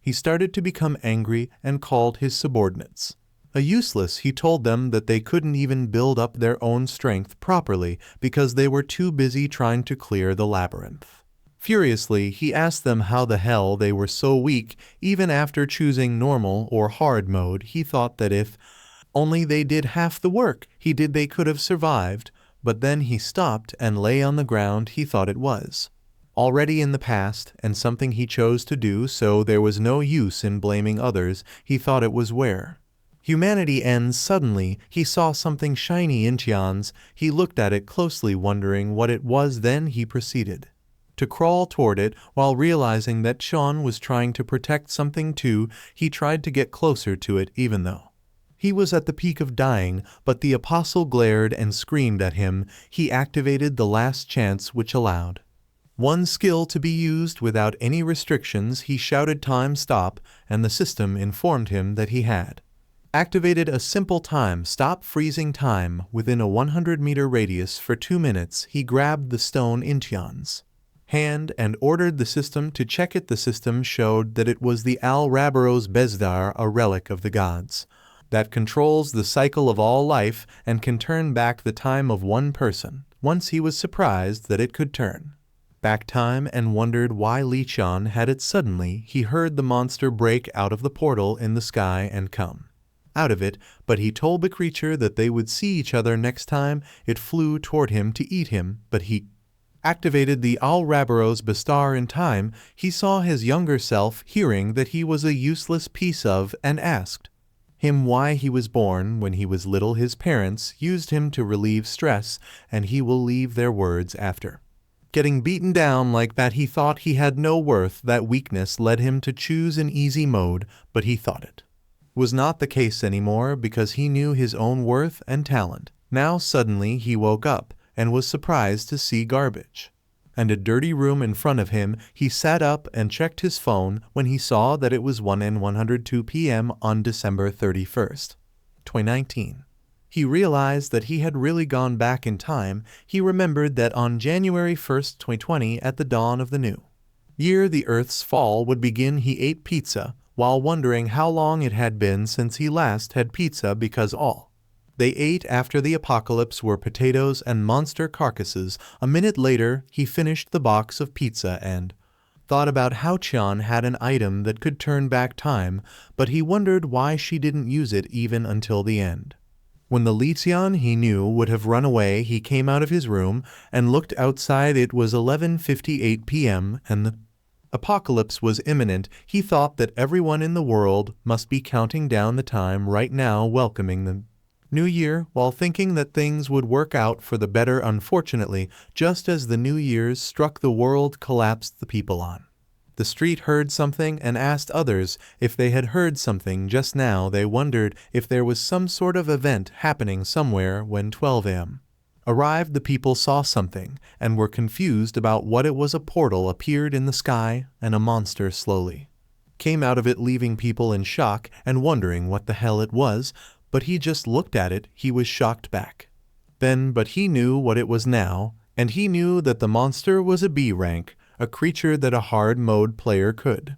he started to become angry and called his subordinates a useless. He told them that they couldn't even build up their own strength properly because they were too busy trying to clear the labyrinth. Furiously, he asked them how the hell they were so weak. Even after choosing normal or hard mode, he thought that if only they did half the work they could have survived. But then he stopped and lay on the ground. He thought it was already in the past and something he chose to do, so there was no use in blaming others. He thought it was where humanity ends. Suddenly, he saw something shiny in Tian's. He looked at it closely, wondering what it was. Then he proceeded to crawl toward it, while realizing that Sean was trying to protect something too. He tried to get closer to it even though he was at the peak of dying, but the apostle glared and screamed at him. He activated the last chance, which allowed one skill to be used without any restrictions. He shouted time stop, and the system informed him that he had activated a simple time stop freezing time within a 100-meter radius for 2 minutes. He grabbed the stone in Tian's hand and ordered the system to check it. The system showed that it was the Al-Rabaros Bezdar, a relic of the gods that controls the cycle of all life and can turn back the time of one person. Once he was surprised that it could turn back time and wondered why Li Qian had it. Suddenly, he heard the monster break out of the portal in the sky and come out of it, but he told the creature that they would see each other next time. It flew toward him to eat him, but he activated the Al-Rabaros Bestar in time. He saw his younger self, hearing that he was a useless piece of, and asked him why he was born when he was little. His parents used him to relieve stress, and he will leave their words after getting beaten down like that. He thought he had no worth. That weakness led him to choose an easy mode, but he thought it was not the case anymore because he knew his own worth and talent. Now suddenly he woke up and was surprised to see garbage and a dirty room in front of him. He sat up and checked his phone when he saw that it was 1:02 p.m. on December 31st, 2019. He realized that he had really gone back in time. He remembered that on January 1st, 2020, at the dawn of the new year, the Earth's fall would begin. He ate pizza while wondering how long it had been since he last had pizza, because all they ate after the apocalypse were potatoes and monster carcasses. A minute later, he finished the box of pizza and thought about how Qian had an item that could turn back time, but he wondered why she didn't use it even until the end. When the Li Qian he knew would have run away, he came out of his room and looked outside. It was 11:58 p.m. and the apocalypse was imminent. He thought that everyone in the world must be counting down the time right now, welcoming the new year, while thinking that things would work out for the better. Unfortunately, just as the New Year's struck, the world collapsed. The people on the street heard something and asked others if they had heard something just now. They wondered if there was some sort of event happening somewhere. When 12 a.m. arrived, the people saw something and were confused about what it was. A portal appeared in the sky and a monster slowly came out of it, leaving people in shock and wondering what the hell it was. But he just looked at it. He was shocked back then, but he knew what it was now, and he knew that the monster was a B rank, a creature that a hard mode player could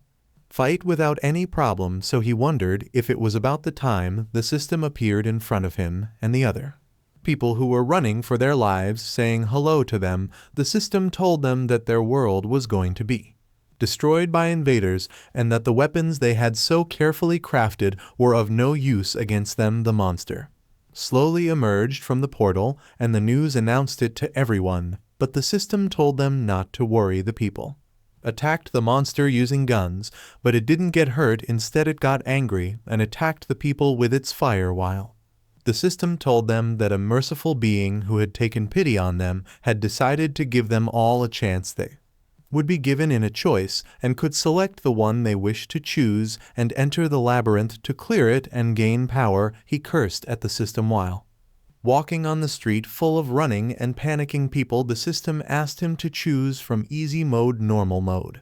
fight without any problem. So he wondered if it was about the time the system appeared in front of him and the other people who were running for their lives, saying hello to them. The system told them that their world was going to be destroyed by invaders and that the weapons they had so carefully crafted were of no use against them. The monster slowly emerged from the portal and the news announced it to everyone, but the system told them not to worry. The people attacked the monster using guns, but it didn't get hurt. Instead, it got angry and attacked the people with its fire, while the system told them that a merciful being who had taken pity on them had decided to give them all a chance. They would be given in a choice and could select the one they wished to choose and enter the labyrinth to clear it and gain power. He cursed at the system while walking on the street full of running and panicking people. The system asked him to choose from easy mode, normal mode,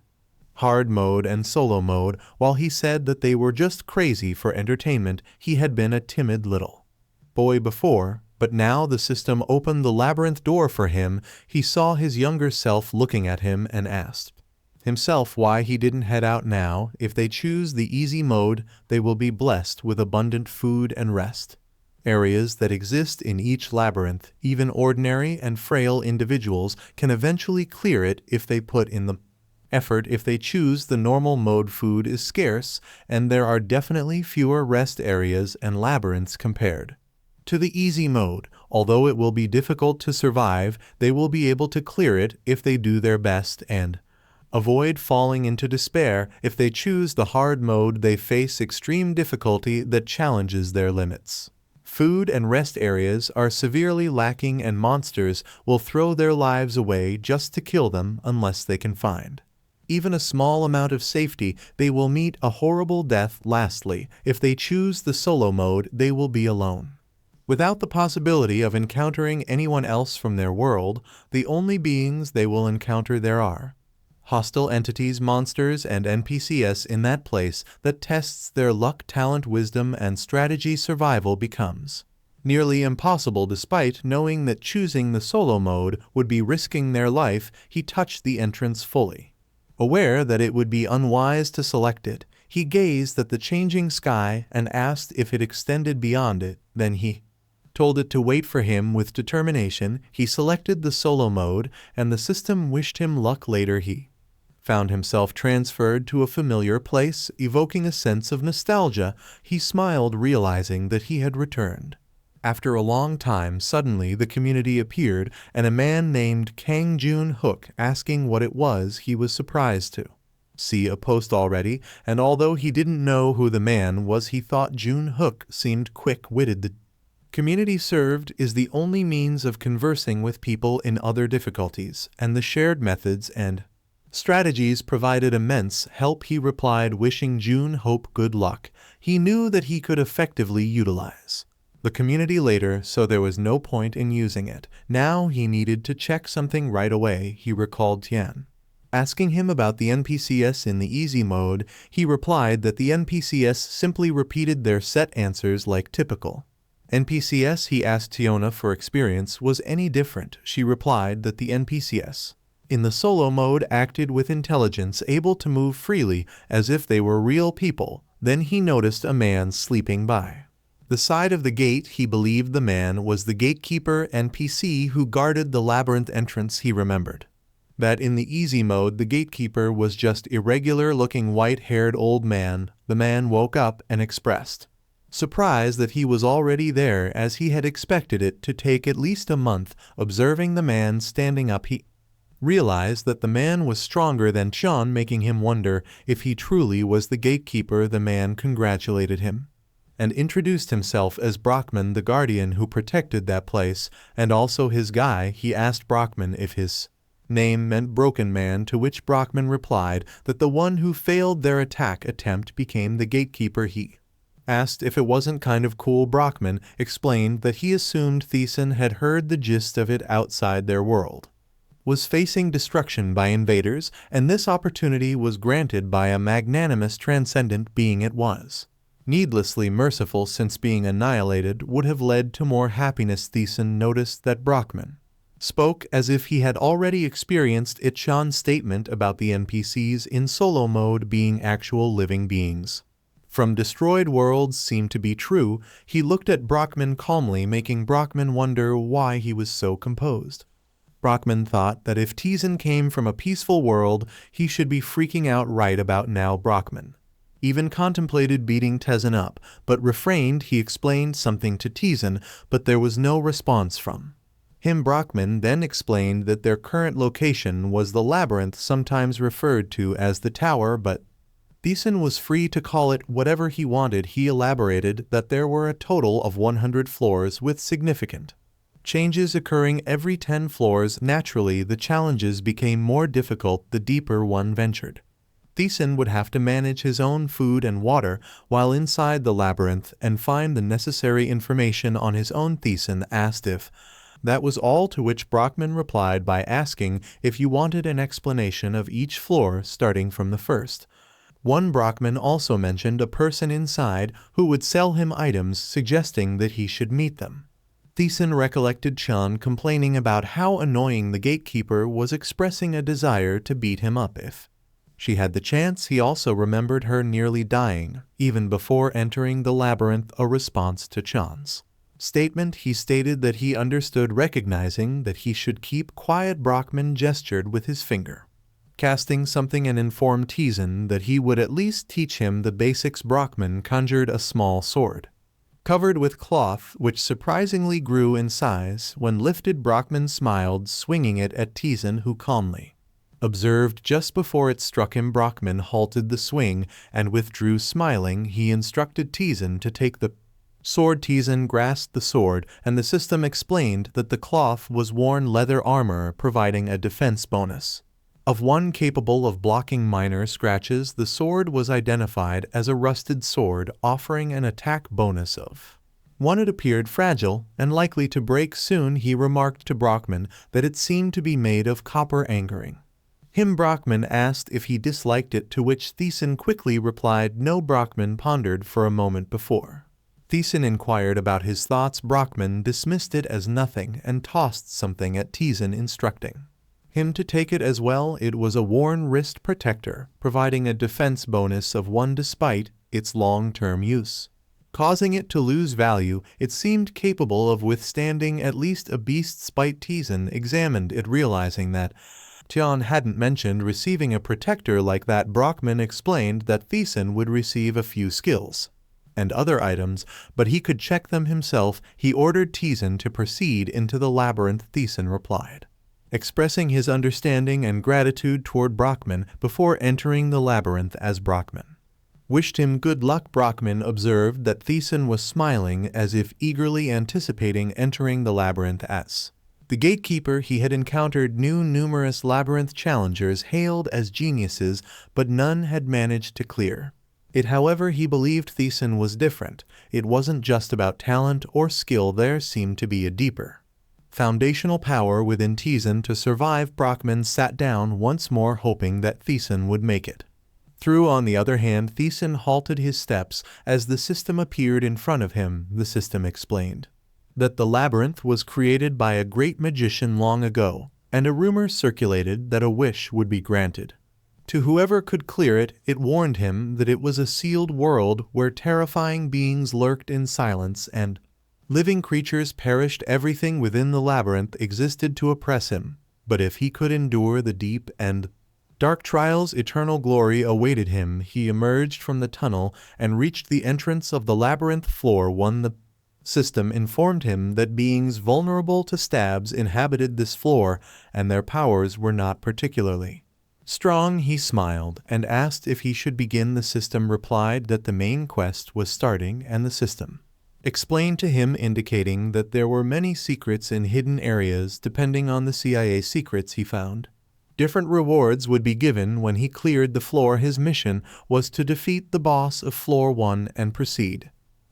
hard mode, and solo mode. While he said that they were just crazy for entertainment, he had been a timid little boy before, but now the system opened the labyrinth door for him. He saw his younger self looking at him and asked himself why he didn't head out now. If they choose the easy mode, they will be blessed with abundant food and rest. Areas that exist in each labyrinth, even ordinary and frail individuals can eventually clear it if they put in the effort. If they choose the normal mode, food is scarce, and there are definitely fewer rest areas and labyrinths compared to the easy mode. Although it will be difficult to survive, they will be able to clear it if they do their best and avoid falling into despair. If they choose the hard mode, they face extreme difficulty that challenges their limits. Food and rest areas are severely lacking, and monsters will throw their lives away just to kill them unless they can find even a small amount of safety. They will meet a horrible death. Lastly, if they choose the solo mode, they will be alone, without the possibility of encountering anyone else from their world. The only beings they will encounter there are hostile entities, monsters, and NPCs. In that place that tests their luck, talent, wisdom, and strategy, survival becomes nearly impossible. Despite knowing that choosing the solo mode would be risking their life, he touched the entrance fully aware that it would be unwise to select it. He gazed at the changing sky and asked if it extended beyond it. Then he told it to wait for him with determination. He selected the solo mode, and the system wished him luck. Later he found himself transferred to a familiar place, evoking a sense of nostalgia. He smiled, realizing that he had returned after a long time. Suddenly the community appeared, and a man named Kang Hook asking what it was. He was surprised to see a post already, and although he didn't know who the man was, he thought June Hook seemed quick-witted. The community served is the only means of conversing with people in other difficulties, and the shared methods and strategies provided immense help. He replied, wishing June Hope good luck. He knew that he could effectively utilize the community later, so there was no point in using it. Now he needed to check something right away. He recalled Tian asking him about the NPCs in the easy mode. He replied that the NPCs simply repeated their set answers like typical NPCs. He asked Tiona for experience was any different. She replied that the NPCs in the solo mode acted with intelligence, able to move freely as if they were real people. Then he noticed a man sleeping by the side of the gate. He believed the man was the gatekeeper NPC who guarded the labyrinth entrance. He remembered that in the easy mode, the gatekeeper was just irregular-looking white-haired old man. The man woke up and expressed surprise that he was already there, as he had expected it to take at least a month. Observing the man standing up, he realized that the man was stronger than Chan, making him wonder if he truly was the gatekeeper. The man congratulated him and introduced himself as Brockman, the guardian who protected that place, and also his guy. He asked Brockman if his name meant Broken Man, to which Brockman replied that the one who failed their attack attempt became the gatekeeper. He asked if it wasn't kind of cool. Brockman explained that he assumed TaeSan had heard the gist of it. Outside their world was facing destruction by invaders, and this opportunity was granted by a magnanimous transcendent being. It was needlessly merciful, since being annihilated would have led to more happiness. TaeSan noticed that Brockman spoke as if he had already experienced it. Chan's statement about the NPCs in solo mode being actual living beings from destroyed worlds seemed to be true. He looked at Brockman calmly, making Brockman wonder why he was so composed. Brockman thought that if TaeSan came from a peaceful world, he should be freaking out right about now. Brockman even contemplated beating TaeSan up, but refrained. He explained something to TaeSan, but there was no response from him. Brockman then explained that their current location was the labyrinth, sometimes referred to as the tower, but TaeSan was free to call it whatever he wanted. He elaborated that there were a total of 100 floors with significant changes occurring every 10 floors. Naturally, the challenges became more difficult the deeper one ventured. TaeSan would have to manage his own food and water while inside the labyrinth and find the necessary information on his own. TaeSan asked if that was all, to which Brockman replied by asking if you wanted an explanation of each floor starting from the first one. Brockman also mentioned a person inside who would sell him items, suggesting that he should meet them. TaeSan recollected Chan complaining about how annoying the gatekeeper was, expressing a desire to beat him up if She had the chance. He also remembered her nearly dying, even before entering the labyrinth, a response to Chan's statement. He stated that he understood, recognizing that he should keep quiet. Brockman gestured with his finger, casting something, and informed TaeSan that he would at least teach him the basics. Brockman conjured a small sword, covered with cloth, which surprisingly grew in size when lifted. Brockman smiled, swinging it at TaeSan, who calmly observed. Just before it struck him, Brockman halted the swing and withdrew. Smiling, he instructed TaeSan to take the sword. TaeSan grasped the sword, and the system explained that the cloth was worn leather armor, providing a defense bonus of 1 capable of blocking minor scratches. The sword was identified as a rusted sword, offering an attack bonus of 1. It appeared fragile and likely to break soon. He remarked to Brockman that it seemed to be made of copper. Angering him, Brockman asked if he disliked it, to which TaeSan quickly replied no. Brockman pondered for a moment before TaeSan inquired about his thoughts. Brockman dismissed it as nothing and tossed something at TaeSan, instructing him to take it as well. It was a worn wrist protector, providing a defense bonus of 1 despite its long-term use, causing it to lose value. It seemed capable of withstanding at least a beast's bite. TaeSan examined it, realizing that Tian hadn't mentioned receiving a protector like that. Brockman explained that TaeSan would receive a few skills and other items, but he could check them himself. He ordered TaeSan to proceed into the labyrinth. TaeSan replied, expressing his understanding and gratitude toward Brockman before entering the labyrinth. As Brockman wished him good luck, Brockman observed that TaeSan was smiling, as if eagerly anticipating entering the labyrinth. As the gatekeeper, he had encountered numerous labyrinth challengers hailed as geniuses, but none had managed to clear it. However, he believed TaeSan was different. It wasn't just about talent or skill. There seemed to be a deeper foundational power within TaeSan to survive. Brockman sat down once more, hoping that TaeSan would make it through. On the other hand, TaeSan halted his steps as the system appeared in front of him. The system explained that the labyrinth was created by a great magician long ago, and a rumor circulated that a wish would be granted to whoever could clear it. It warned him that it was a sealed world where terrifying beings lurked in silence and living creatures perished. Everything within the labyrinth existed to oppress him, but if he could endure the deep and dark trials, eternal glory awaited him. He emerged from the tunnel and reached the entrance of the labyrinth. Floor 1. The system informed him that beings vulnerable to stabs inhabited this floor, and their powers were not particularly strong. He smiled and asked if he should begin. The system replied that the main quest was starting, and the system explained to him, indicating that there were many secrets in hidden areas. Depending on the CIA secrets he found, different rewards would be given when he cleared the floor. His mission was to defeat the boss of floor 1 and proceed.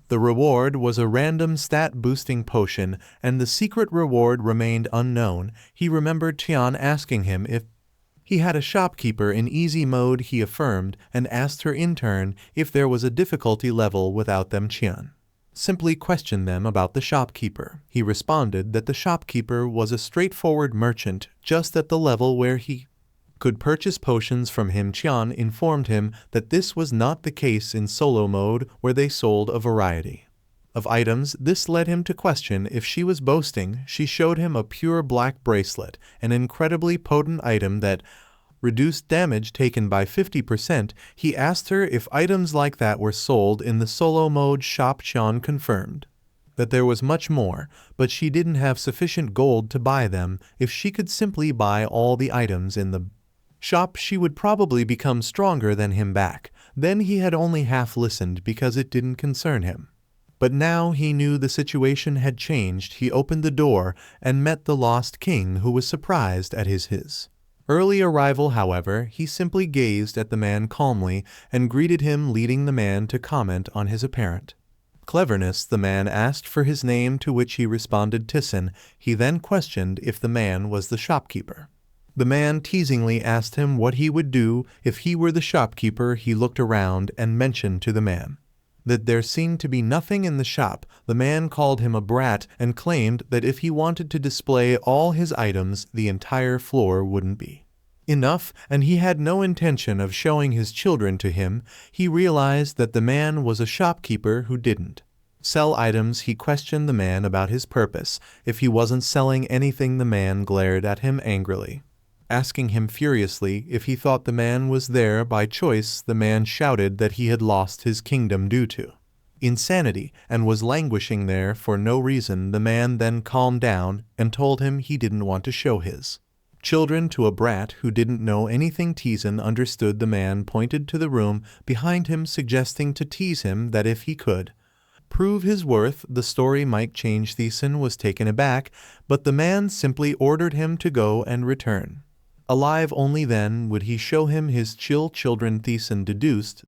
The reward was a random stat-boosting potion, and the secret reward remained unknown. He remembered Tian asking him if he had a shopkeeper in easy mode. He affirmed and asked her in turn if there was a difficulty level without them. Tian simply questioned them about the shopkeeper. He responded that the shopkeeper was a straightforward merchant, just at the level where he could purchase potions from him. Tian informed him that this was not the case in solo mode, where they sold a variety of items. This led him to question if she was boasting. She showed him a pure black bracelet, an incredibly potent item that reduced damage taken by 50%. He asked her if items like that were sold in the solo mode shop. Tian confirmed that there was much more, but she didn't have sufficient gold to buy them. If she could simply buy all the items in the shop, she would probably become stronger than him back. Then he had only half listened because it didn't concern him. But now he knew the situation had changed. He opened the door and met the Lost King, who was surprised at his early arrival. However, he simply gazed at the man calmly and greeted him, leading the man to comment on his apparent cleverness. The man asked for his name, to which he responded TaeSan. He then questioned if the man was the shopkeeper. The man teasingly asked him what he would do if he were the shopkeeper. He looked around and mentioned to the man that there seemed to be nothing in the shop. The man called him a brat and claimed that if he wanted to display all his items, the entire floor wouldn't be Enough, and he had no intention of showing his children to him. He realized that the man was a shopkeeper who didn't sell items. He questioned the man about his purpose. If he wasn't selling anything, the man glared at him angrily, asking him furiously if he thought the man was there by choice. The man shouted that he had lost his kingdom due to insanity and was languishing there for no reason. The man then calmed down and told him he didn't want to show his children to a brat who didn't know anything. TaeSan understood. The man pointed to the room behind him, suggesting to tease him that if he could prove his worth, the story might change. TaeSan was taken aback, but the man simply ordered him to go and return alive. Only then would he show him his children. TaeSan deduced